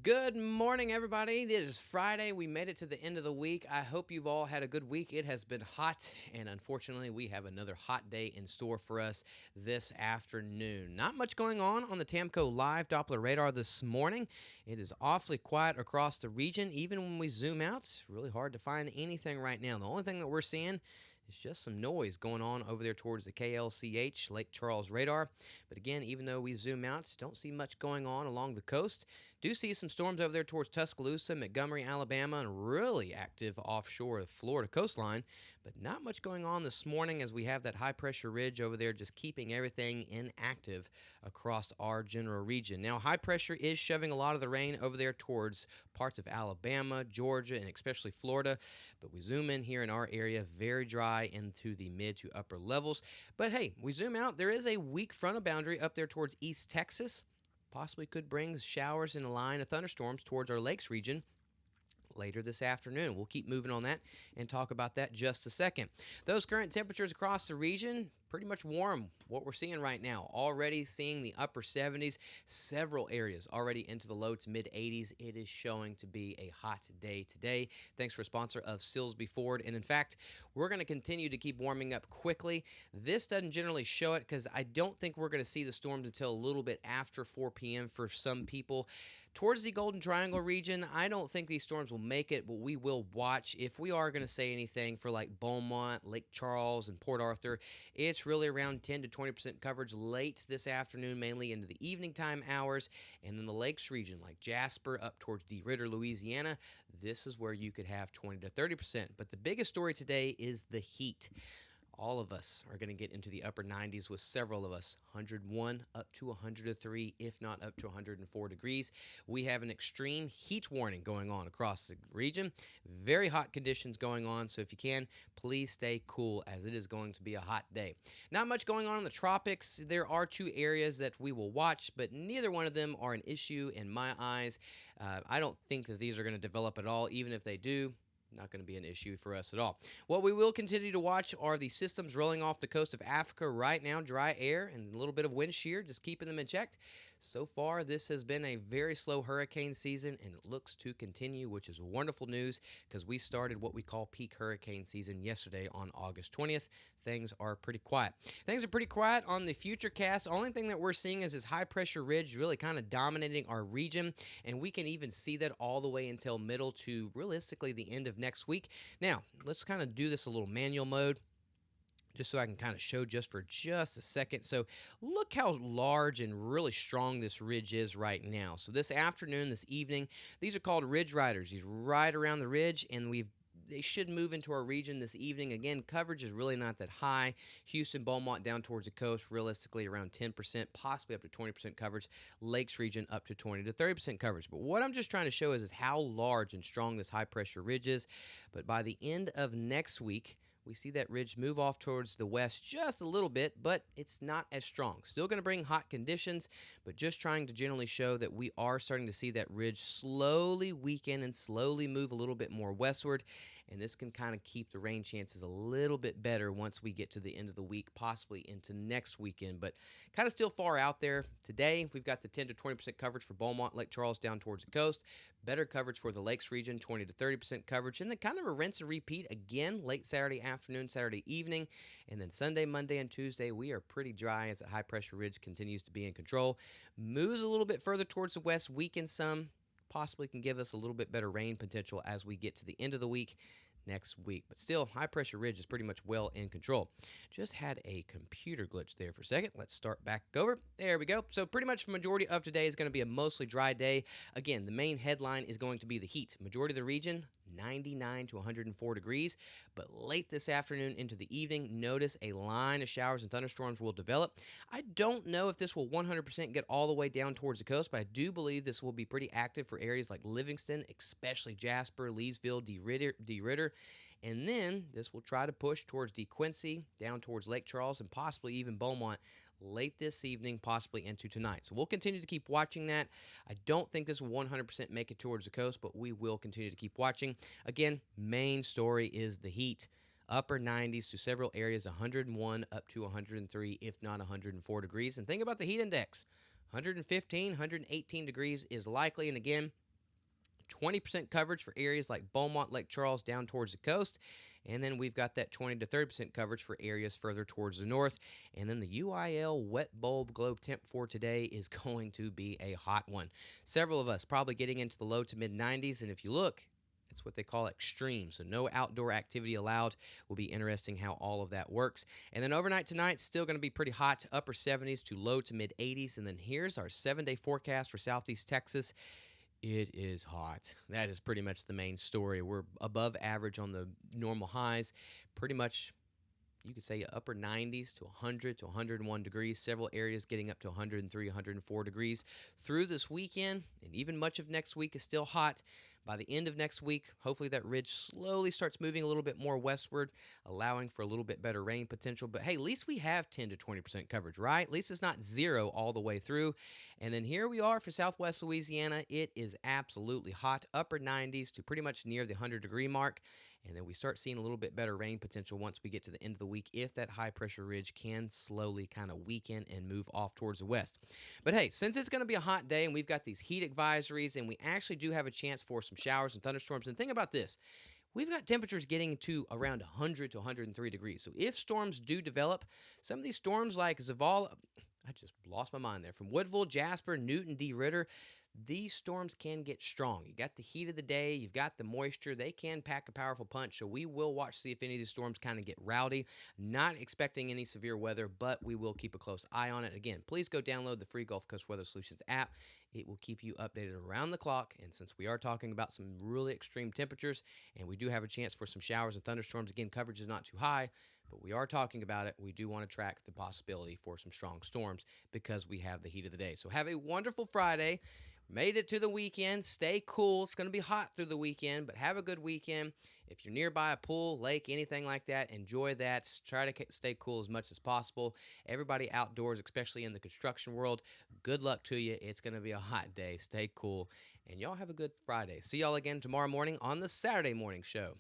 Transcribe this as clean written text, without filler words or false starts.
Good morning, everybody. It is Friday. We made it to the end of the week. I hope you've all had a good week. It has been hot, and unfortunately, we have another hot day in store for us this afternoon. Not much going on the Tamco Live Doppler radar this morning. It is awfully quiet across the region. Even when we zoom out, it's really hard to find anything right now. The only thing that we're seeing it's just some noise going on over there towards the KLCH, Lake Charles radar. But again, even though we zoom out, don't see much going on along the coast. Do see some storms over there towards Tuscaloosa, Montgomery, Alabama, and really active offshore the Florida coastline. But not much going on this morning as we have that high pressure ridge over there just keeping everything inactive across our general region. Now, high pressure is shoving a lot of the rain over there towards parts of Alabama, Georgia, and especially Florida. But we zoom in here in our area, very dry into the mid to upper levels. But hey, we zoom out, there is a weak frontal boundary up there towards East Texas. Possibly could bring showers and a line of thunderstorms towards our lakes region later this afternoon. We'll keep moving on that and talk about that just a second. Those current temperatures across the region, pretty much warm. What we're seeing right now, already seeing the upper 70s, several areas already into the low to mid 80s. It is showing to be a hot day today. Thanks for a sponsor of Silsby Ford. And in fact, we're going to continue to keep warming up quickly. This doesn't generally show it because I don't think we're going to see the storms until a little bit after 4 p.m. for some people. Towards the Golden Triangle region, I don't think these storms will make it, but we will watch. If we are going to say anything for like Beaumont, Lake Charles, and Port Arthur, it's really around 10 to 20% coverage late this afternoon, mainly into the evening time hours. And then the lakes region, like Jasper up towards DeRidder, Louisiana, this is where you could have 20 to 30%. But the biggest story today is the heat. All of us are going to get into the upper 90s with several of us, 101 up to 103, if not up to 104 degrees. We have an extreme heat warning going on across the region. Very hot conditions going on, so if you can, please stay cool as it is going to be a hot day. Not much going on in the tropics. There are two areas that we will watch, but neither one of them are an issue in my eyes. I don't think that these are going to develop at all. Even if they do, not going to be an issue for us at all. What we will continue to watch are the systems rolling off the coast of Africa right now, dry air and a little bit of wind shear, just keeping them in check. So far, this has been a very slow hurricane season, and it looks to continue, which is wonderful news because we started what we call peak hurricane season yesterday on August 20th. Things are pretty quiet. Things are pretty quiet on the Futurecast. Only thing that we're seeing is this high-pressure ridge really kind of dominating our region, and we can even see that all the way until middle to realistically the end of next week. Now, let's kind of do this a little manual mode just so I can kind of show just for just a second. So look how large and really strong this ridge is right now. So this afternoon, this evening, these are called ridge riders. These ride around the ridge, and they should move into our region this evening. Again, coverage is really not that high. Houston, Beaumont down towards the coast, realistically around 10%, possibly up to 20% coverage. Lakes region up to 20 to 30% coverage. But what I'm just trying to show is how large and strong this high pressure ridge is. But by the end of next week, we see that ridge move off towards the west just a little bit, but it's not as strong. Still going to bring hot conditions, but just trying to generally show that we are starting to see that ridge slowly weaken and slowly move a little bit more westward, and this can kind of keep the rain chances a little bit better once we get to the end of the week, possibly into next weekend, but kind of still far out there. Today, we've got the 10 to 20% coverage for Beaumont, Lake Charles down towards the coast, better coverage for the Lakes region, 20 to 30% coverage, and then kind of a rinse and repeat again late Saturday afternoon, Saturday evening, and then Sunday, Monday, and Tuesday, we are pretty dry as the high-pressure ridge continues to be in control. Moves a little bit further towards the west, weakens some, possibly can give us a little bit better rain potential as we get to the end of the week next week. But still, high-pressure ridge is pretty much well in control. Just had a computer glitch there for a second. Let's start back over. There we go. So pretty much the majority of today is going to be a mostly dry day. Again, the main headline is going to be the heat. Majority of the region, 99 to 104 degrees. But late this afternoon into the evening, notice a line of showers and thunderstorms will develop. I don't know if this will 100% get all the way down towards the coast, but I do believe this will be pretty active for areas like Livingston, especially Jasper, Leesville, DeRidder. And then this will try to push towards DeQuincy, down towards Lake Charles, and possibly even Beaumont late this evening, possibly into tonight. So we'll continue to keep watching that. I don't think this will 100% make it towards the coast, but we will continue to keep watching. Again, main story is the heat. Upper 90s to several areas, 101 up to 103, if not 104 degrees. And think about the heat index. 115, 118 degrees is likely. And again, 20% coverage for areas like Beaumont, Lake Charles, down towards the coast. And then we've got that 20 to 30% coverage for areas further towards the north. And then the UIL wet bulb globe temp for today is going to be a hot one. Several of us probably getting into the low to mid 90s. And if you look, it's what they call extreme. So no outdoor activity allowed. Will be interesting how all of that works. And then overnight tonight, still going to be pretty hot, upper 70s to low to mid 80s. And then here's our 7-day forecast for Southeast Texas. It is hot. That is pretty much the main story. We're above average on the normal highs. Pretty much, you could say upper 90s to 100 to 101 degrees. Several areas getting up to 103, 104 degrees. Through this weekend, and even much of next week is still hot. By the end of next week, hopefully that ridge slowly starts moving a little bit more westward, allowing for a little bit better rain potential. But hey, at least we have 10 to 20% coverage, right? At least it's not zero all the way through. And then here we are for southwest Louisiana. It is absolutely hot, upper 90s to pretty much near the 100-degree mark. And then we start seeing a little bit better rain potential once we get to the end of the week if that high pressure ridge can slowly kind of weaken and move off towards the west. But hey, since it's going to be a hot day and we've got these heat advisories and we actually do have a chance for some showers and thunderstorms, and think about this. We've got temperatures getting to around 100 to 103 degrees. So if storms do develop, some of these storms like Zavala, I just lost my mind there, from Woodville, Jasper, Newton, D. Ritter, these storms can get strong. You got the heat of the day, you've got the moisture, they can pack a powerful punch. So we will watch, see if any of these storms kind of get rowdy. Not expecting any severe weather, but we will keep a close eye on it. Again, please go download the free Gulf Coast Weather Solutions app. It will keep you updated around the clock. And since we are talking about some really extreme temperatures and we do have a chance for some showers and thunderstorms, again, coverage is not too high, but we are talking about it. We do want to track the possibility for some strong storms because we have the heat of the day. So have a wonderful Friday. Made it to the weekend. Stay cool. It's going to be hot through the weekend, but have a good weekend. If you're nearby a pool, lake, anything like that, enjoy that. Try to stay cool as much as possible. Everybody outdoors, especially in the construction world, good luck to you. It's going to be a hot day. Stay cool. And y'all have a good Friday. See y'all again tomorrow morning on the Saturday Morning Show.